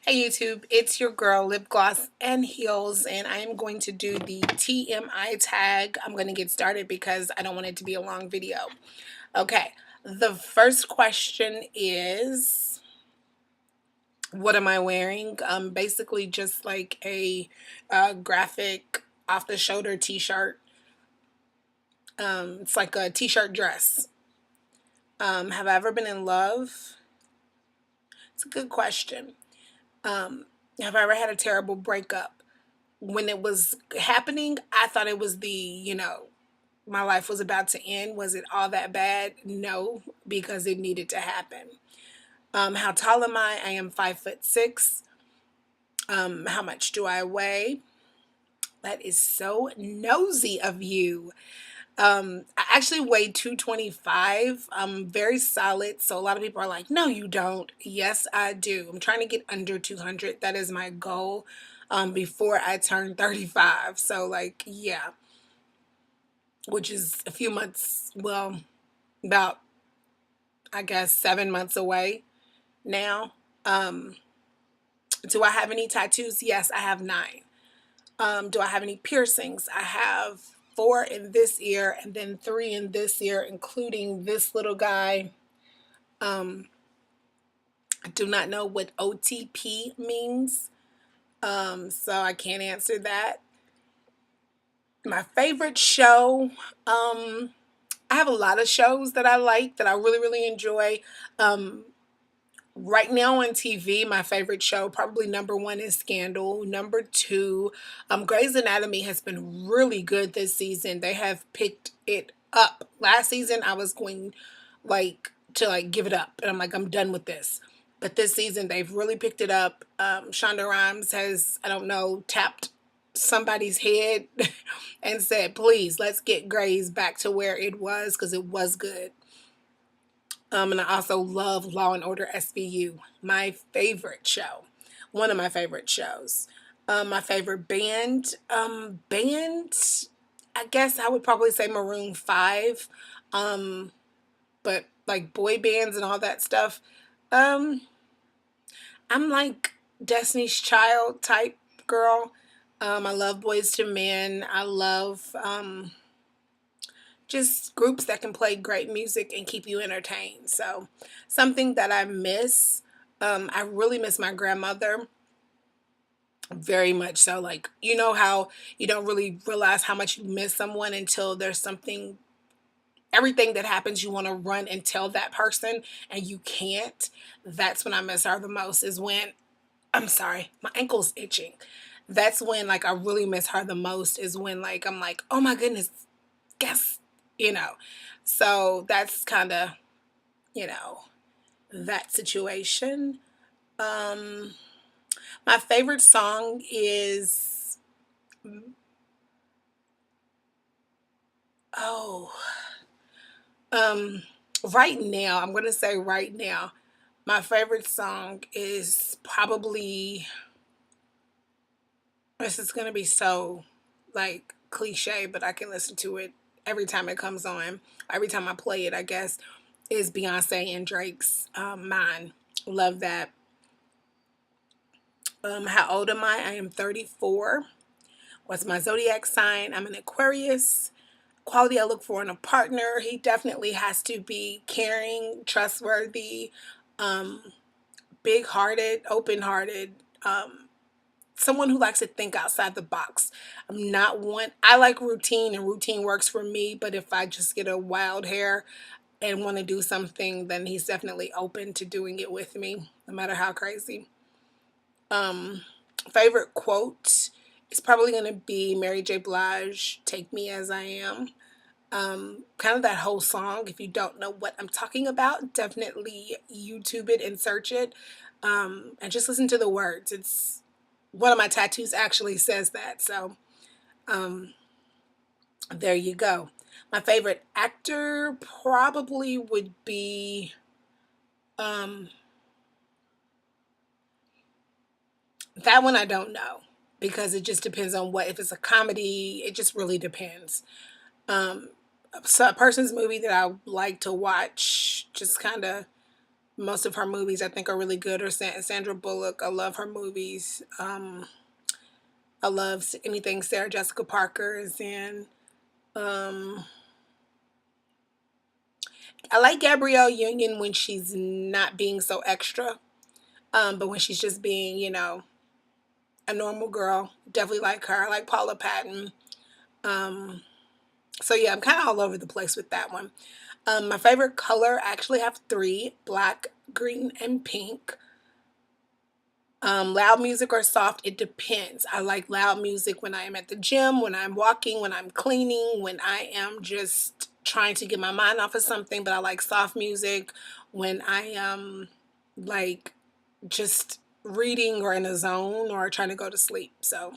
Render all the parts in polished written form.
Hey YouTube, it's your girl Lip Gloss and Heels, and I am going to do the TMI tag. I'm going to get started because I don't want it to be a long video. Okay, the first question is, what am I wearing? Basically just like a graphic off-the-shoulder t-shirt. It's like a t-shirt dress. Have I ever been in love? It's a good question. Have I ever had a terrible breakup? When it was happening, I thought it was my life was about to end. Was it all that bad? No, because it needed to happen. How tall am I? I am 5'6". How much do I weigh? That is so nosy of you. I actually weigh 225. I'm very solid. So a lot of people are like, no, you don't. Yes, I do. I'm trying to get under 200. That is my goal before I turn 35. So like, yeah, which is a few months, well, about, I guess, 7 months away now. Um, do I have any tattoos? Yes, I have 9. Do I have any piercings? I have 4 in this ear and then 3 in this ear, including this little guy. I do not know what OTP means, so I can't answer that. My favorite show, I have a lot of shows that I like that I really, really enjoy. Um, right now on TV, my favorite show, probably number 1 is Scandal. Number 2, Grey's Anatomy has been really good this season. They have picked it up. Last season, I was going to give it up, and I'm like, I'm done with this. But this season, they've really picked it up. Shonda Rhimes has, I don't know, tapped somebody's head and said, please, let's get Grey's back to where it was, because it was good. And I also love Law and Order SVU, my favorite show, one of my favorite shows. My favorite band, I guess I would probably say Maroon 5. But like boy bands and all that stuff, um, I'm like Destiny's Child type girl. I love Boys to Men. I love just groups that can play great music and keep you entertained. So something that I miss, I really miss my grandmother very much. So like, you know how you don't really realize how much you miss someone until there's something, everything that happens, you want to run and tell that person and you can't. That's when I miss her the most, is when, I'm sorry, my ankle's itching. That's when like I really miss her the most, is when like I'm like, oh my goodness, guess, you know. So that's kind of, you know, that situation. Um, my favorite song is, oh, um, right now, I'm gonna say right now, my favorite song is probably, this is gonna be so like cliche, but I can listen to it every time it comes on, every time I play it, I guess, is Beyonce and Drake's Mine. Love that. How old am I? I am 34. What's my zodiac sign? I'm an Aquarius. Quality I look for in a partner: he definitely has to be caring, trustworthy, um, big-hearted, open-hearted, someone who likes to think outside the box. I'm not one, I like routine and routine works for me, but if I just get a wild hair and want to do something, then he's definitely open to doing it with me, no matter how crazy. Um, favorite quote is probably going to be Mary J. Blige, Take Me As I Am. Kind of that whole song. If you don't know what I'm talking about, definitely YouTube it and search it, and just listen to the words. It's one of my tattoos actually says that. So um, there you go. My favorite actor probably would be, um, that one I don't know, because it just depends on what, if it's a comedy, it just really depends. Um, so a person's movie that I like to watch, just kind of Most of her movies I think are really good. Or Sandra Bullock, I love her movies. I love anything Sarah Jessica Parker is in. Um, I like Gabrielle Union when she's not being so extra, but when she's just being, a normal girl, definitely like her. I like Paula Patton. Um, so yeah, I'm kind of all over the place with that one. My favorite color, I actually have three: black, green, and pink. Loud music or soft, it depends. I like loud music when I am at the gym, when I'm walking, when I'm cleaning, when I am just trying to get my mind off of something. But I like soft music when I am like just reading or in a zone or trying to go to sleep. So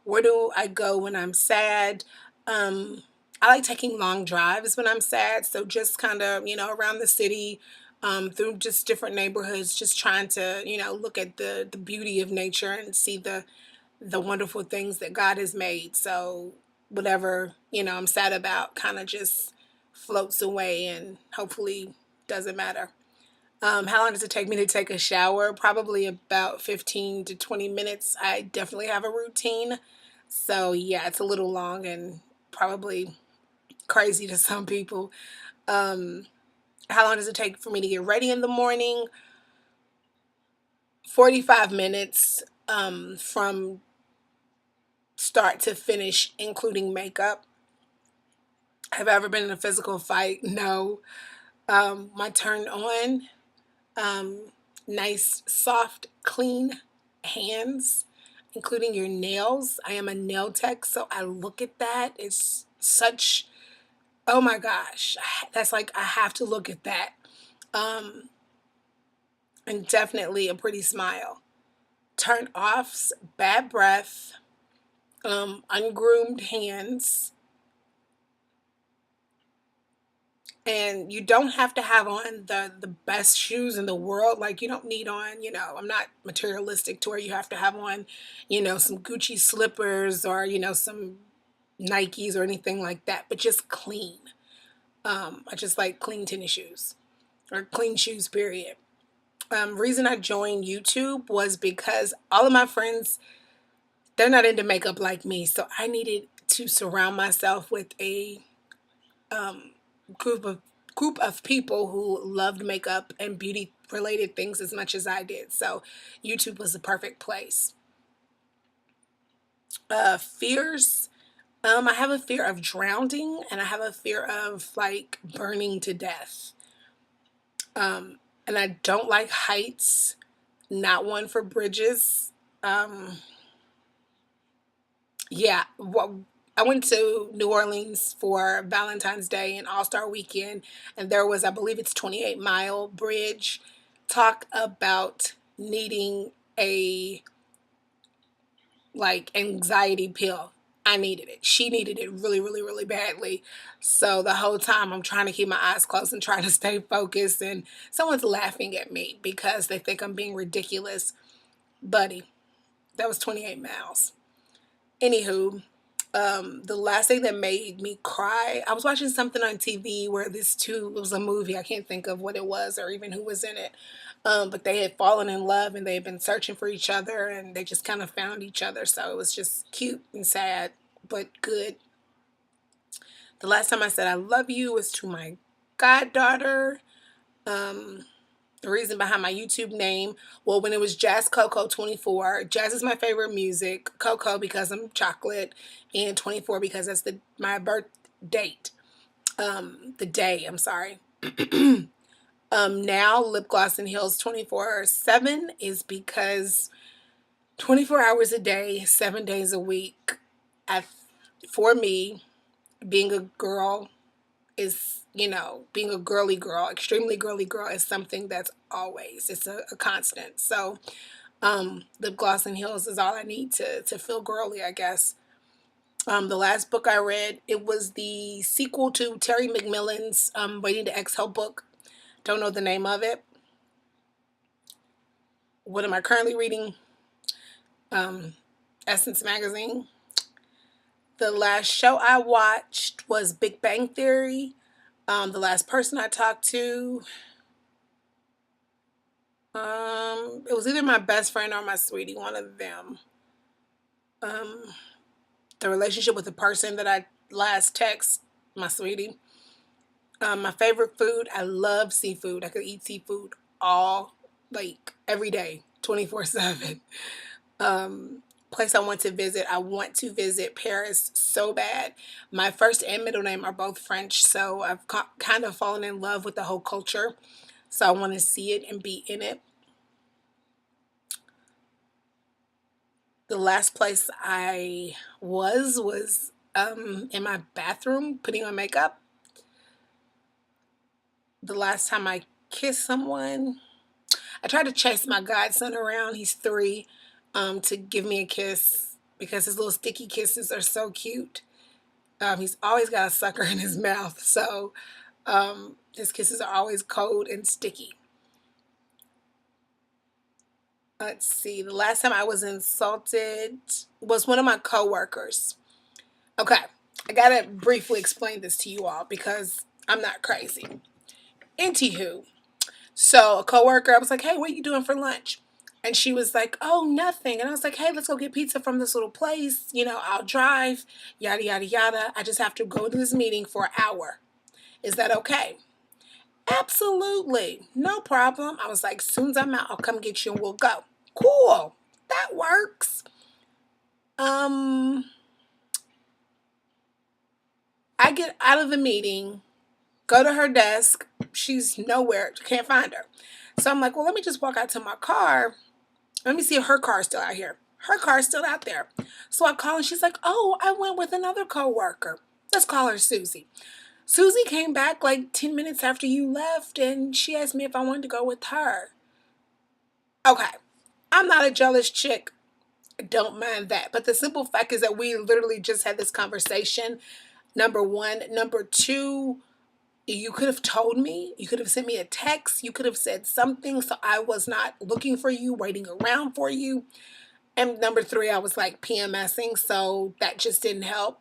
where do I go when I'm sad? Um, I like taking long drives when I'm sad. So just kind of, around the city, through just different neighborhoods, just trying to, look at the beauty of nature and see the wonderful things that God has made. So whatever, I'm sad about kind of just floats away and hopefully doesn't matter. How long does it take me to take a shower? Probably about 15 to 20 minutes. I definitely have a routine. So, yeah, it's a little long and probably crazy to some people. Um, how long does it take for me to get ready in the morning? 45 minutes from start to finish, including makeup. Have I ever been in a physical fight? No. My turn on. Um, Nice, soft, clean hands, including your nails. I am a nail tech, so I look at that. It's such, oh my gosh, that's like, I have to look at that. Um, and definitely a pretty smile. Turn offs, bad breath, ungroomed hands, and you don't have to have on the best shoes in the world. Like, you don't need on, I'm not materialistic to where you have to have on, some Gucci slippers or, some Nikes or anything like that, but just clean. I just like clean tennis shoes or clean shoes, period. Reason I joined YouTube was because all of my friends, they're not into makeup like me, so I needed to surround myself with a um, group of people who loved makeup and beauty related things as much as I did. So YouTube was the perfect place. Fears. I have a fear of drowning and I have a fear of like burning to death. And I don't like heights. Not one for bridges. Um, yeah. Well, I went to New Orleans for Valentine's Day and All Star Weekend, and there was, I believe it's 28 Mile Bridge. Talk about needing a like anxiety pill. I needed it. She needed it really, really, really badly. So the whole time I'm trying to keep my eyes closed and trying to stay focused, and someone's laughing at me because they think I'm being ridiculous. Buddy, that was 28 miles. Anywho, the last thing that made me cry, I was watching something on TV where it was a movie, I can't think of what it was or even who was in it. But they had fallen in love and they had been searching for each other and they just kind of found each other. So it was just cute and sad, but good. The last time I said I love you was to my goddaughter. Um, the reason behind my YouTube name, well, when it was Jazz Coco 24, Jazz is my favorite music, Coco because I'm chocolate, and 24 because that's my birth date. The day, I'm sorry. Now lip gloss and heels 24/7 is because 24 hours a day, 7 days a week. I, for me, being a girl is, being a girly girl, extremely girly girl is something that's always, it's a constant. So, lip gloss and heels is all I need to feel girly, I guess. The last book I read, it was the sequel to Terry McMillan's Waiting to Exhale book. Don't know the name of it. What am I currently reading? Um, Essence Magazine. The last show I watched was Big Bang Theory. The last person I talked to, It was either my best friend or my sweetie, one of them. Um, the relationship with the person that I last text, my sweetie. My favorite food, I love seafood. I could eat seafood all, like, every day, 24/7. Place I want to visit Paris so bad. My first and middle name are both French, so I've kind of fallen in love with the whole culture. So I want to see it and be in it. The last place I was in my bathroom putting on makeup. The last time I kissed someone, I tried to chase my godson around. He's 3, to give me a kiss because his little sticky kisses are so cute. He's always got a sucker in his mouth, so his kisses are always cold and sticky. Let's see. The last time I was insulted was one of my coworkers. Okay, I gotta briefly explain this to you all because I'm not crazy. Anywho, so a coworker, I was like, "Hey, what are you doing for lunch?" And she was like, "Oh, nothing." And I was like, "Hey, let's go get pizza from this little place. I'll drive, yada, yada, yada. I just have to go to this meeting for an hour. Is that okay?" "Absolutely. No problem." I was like, "As soon as I'm out, I'll come get you and we'll go." Cool. That works. Um, I get out of the meeting, go to her desk. She's nowhere. Can't find her. So I'm like, well, let me just walk out to my car. Let me see if her car's still out here. Her car's still out there. So I call and she's like, "Oh, I went with another coworker. Let's call her Susie." Susie came back like 10 minutes after you left and she asked me if I wanted to go with her. Okay, I'm not a jealous chick. Don't mind that. But the simple fact is that we literally just had this conversation. Number one. Number two, you could have told me. You could have sent me a text. You could have said something so I was not looking for you, waiting around for you. And number three, I was like PMSing, so that just didn't help.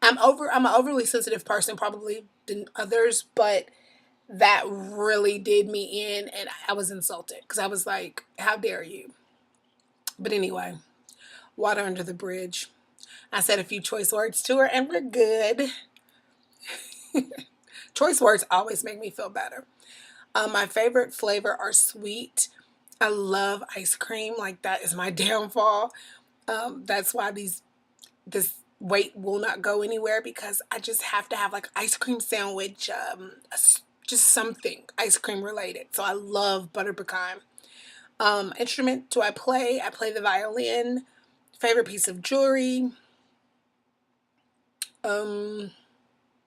I'm an overly sensitive person, probably than others, but that really did me in and I was insulted because I was like, how dare you? But anyway, water under the bridge. I said a few choice words to her and we're good. Choice words always make me feel better. My favorite flavor are sweet. I love ice cream. Like, that is my downfall. That's why this weight will not go anywhere because I just have to have like ice cream sandwich, just something ice cream related. So I love butter pecan. Instrument do I play? I play the violin. Favorite piece of jewelry. Um,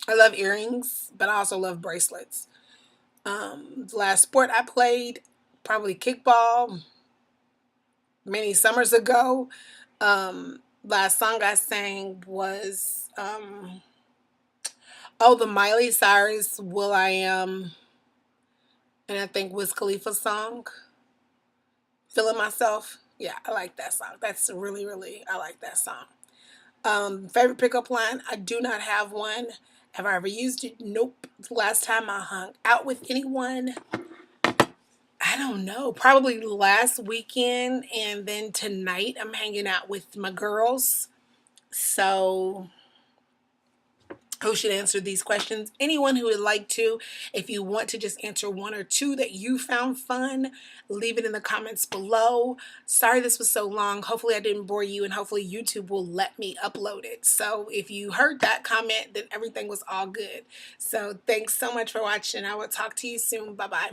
I love earrings, but I also love bracelets. The last sport I played, probably kickball, many summers ago. Last song I sang was the Miley Cyrus "Will I Am," and I think Wiz Khalifa song, "Feeling Myself." Yeah, I like that song. That's really, really, I like that song. Favorite pickup line? I do not have one. Have I ever used it? Nope. The last time I hung out with anyone, I don't know. Probably last weekend, and then tonight I'm hanging out with my girls. So who should answer these questions? Anyone who would like to. If you want to just answer one or two that you found fun, leave it in the comments below. Sorry this was so long. Hopefully I didn't bore you, and hopefully YouTube will let me upload it. So if you heard that comment, then everything was all good. So thanks so much for watching. I will talk to you soon. Bye-bye.